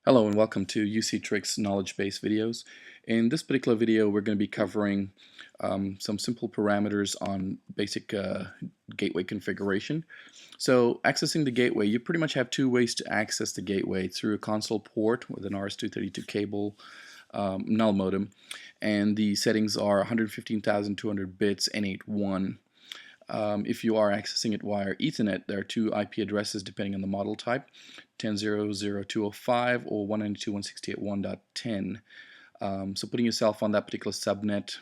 Hello and welcome to UCtriX knowledge base videos. In this particular video we're going to be covering some simple parameters on basic gateway configuration. So accessing the gateway, you pretty much have two ways to access the gateway: through a console port with an RS-232 cable null modem, and the settings are 115,200 bits N81. If you are accessing it via Ethernet, there are two IP addresses depending on the model type: 10.0.0.205 or 192.168.1.10. So putting yourself on that particular subnet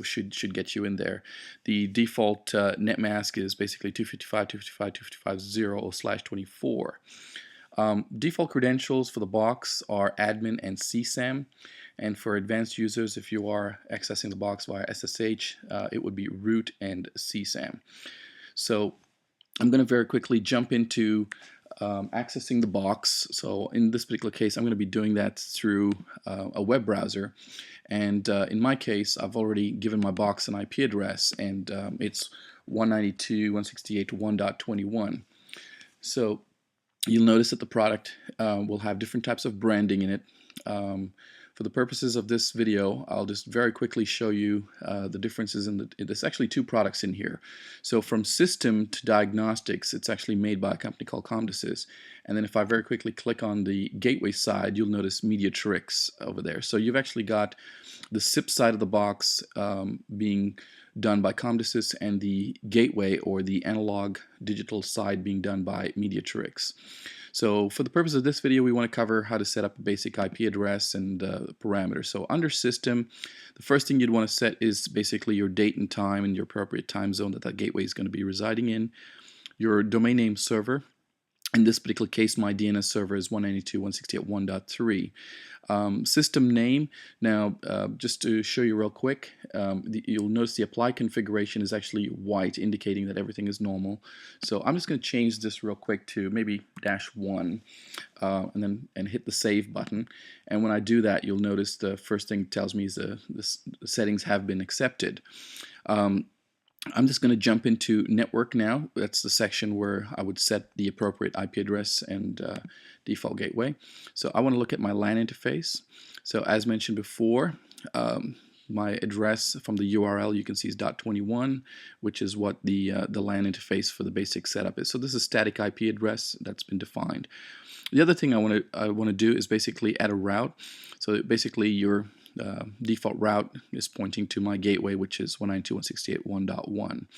should get you in there. The default net mask is basically 255.255.255.0 or /24. Default credentials for the box are admin and CSAM, and for advanced users, if you are accessing the box via SSH, it would be root and CSAM. So I'm going to very quickly jump into accessing the box. So in this particular case, I'm going to be doing that through a web browser, and in my case, I've already given my box an IP address, and it's 192.168.1.21. So you'll notice that the product will have different types of branding in it. For the purposes of this video, I'll just very quickly show you the differences there's actually two products in here. So from system to diagnostics, it's actually made by a company called Comdasys. And then if I very quickly click on the gateway side, you'll notice UCtriX over there. So you've actually got the SIP side of the box being done by Comdasys, and the gateway or the analog digital side being done by UCtriX. So for the purpose of this video, we want to cover how to set up a basic IP address and parameters. So under system, the first thing you'd want to set is basically your date and time and your appropriate time zone that gateway is going to be residing in. Your domain name server. In this particular case, my DNS server is 192.168.1.3. System name. Now, just to show you real quick, you'll notice the apply configuration is actually white, indicating that everything is normal. So I'm just going to change this real quick to maybe -1, and hit the save button. And when I do that, you'll notice the first thing it tells me is the settings have been accepted. I'm just going to jump into network now. That's the section where I would set the appropriate IP address and default gateway. So I want to look at my LAN interface. So as mentioned before, my address from the URL you can see is .21, which is what the LAN interface for the basic setup is. So this is static IP address that's been defined. The other thing I want to do is basically add a route. So basically your default route is pointing to my gateway, which is 192.168.1.1.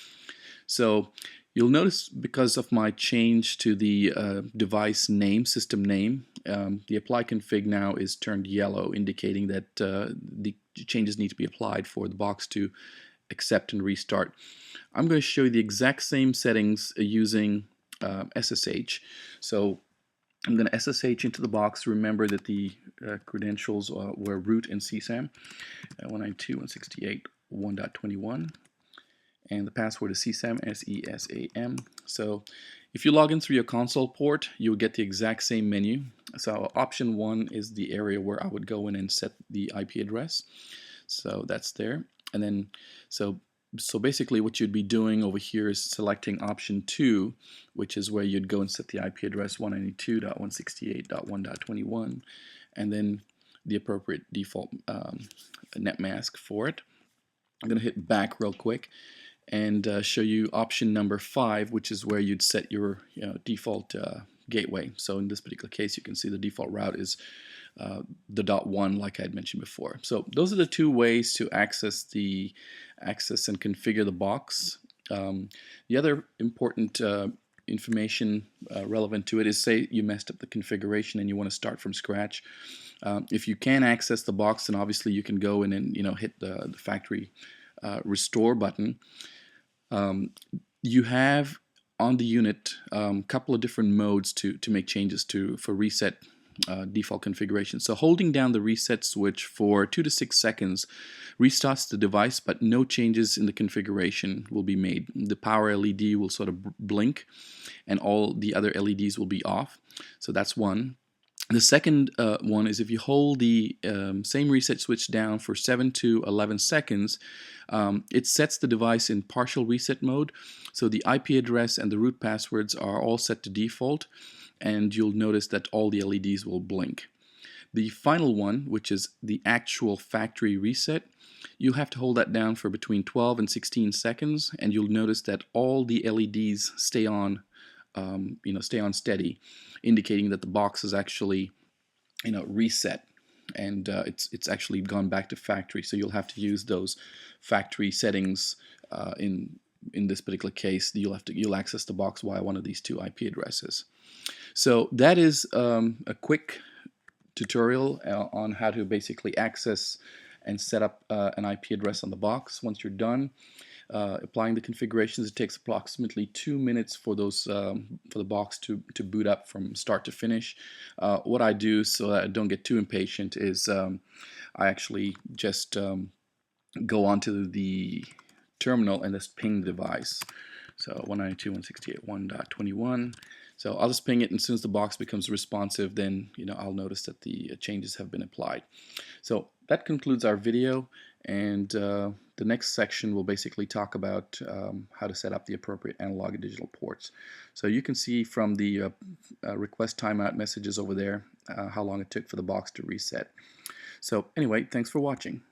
So you'll notice, because of my change to the device name, system name, the apply config now is turned yellow, indicating that the changes need to be applied for the box to accept and restart. I'm going to show you the exact same settings using SSH. So I'm going to SSH into the box. Remember that the credentials were root and CSAM, 192.168.1.21, and the password is CSAM, SESAM. So if you log in through your console port, you'll get the exact same menu. So option 1 is the area where I would go in and set the IP address. So that's there. And then so basically what you'd be doing over here is selecting option 2, which is where you'd go and set the IP address 192.168.1.21, and then the appropriate default net mask for it. I'm going to hit back real quick and show you option number 5, which is where you'd set your default gateway. So in this particular case, you can see the default route is the .1, like I had mentioned before. So those are the two ways to access and configure the box. The other important information relevant to it is, say you messed up the configuration and you want to start from scratch. If you can access the box, then obviously you can go in and hit the factory restore button. You have on the unit a couple of different modes to make changes for reset default configuration. So holding down the reset switch for 2 to 6 seconds restarts the device, but no changes in the configuration will be made. The power LED will sort of blink and all the other LEDs will be off. So that's one. The second one is if you hold the same reset switch down for 7 to 11 seconds, it sets the device in partial reset mode. So the IP address and the root passwords are all set to default, and you'll notice that all the LEDs will blink. The final one, which is the actual factory reset, you'll have to hold that down for between 12 and 16 seconds, and you'll notice that all the LEDs stay on, stay on steady, indicating that the box is actually, reset, and it's actually gone back to factory. So you'll have to use those factory settings in this particular case. You'll access the box via one of these two IP addresses. So that is a quick tutorial on how to basically access and set up an IP address on the box. Once you're done applying the configurations, it takes approximately 2 minutes for those for the box to boot up from start to finish. What I do so that I don't get too impatient is I actually just go onto the terminal and just ping the device. So 192.168.1.21. So I'll just ping it, and as soon as the box becomes responsive, then I'll notice that the changes have been applied. So that concludes our video, and the next section will basically talk about how to set up the appropriate analog and digital ports. So you can see from the request timeout messages over there how long it took for the box to reset. So anyway, thanks for watching.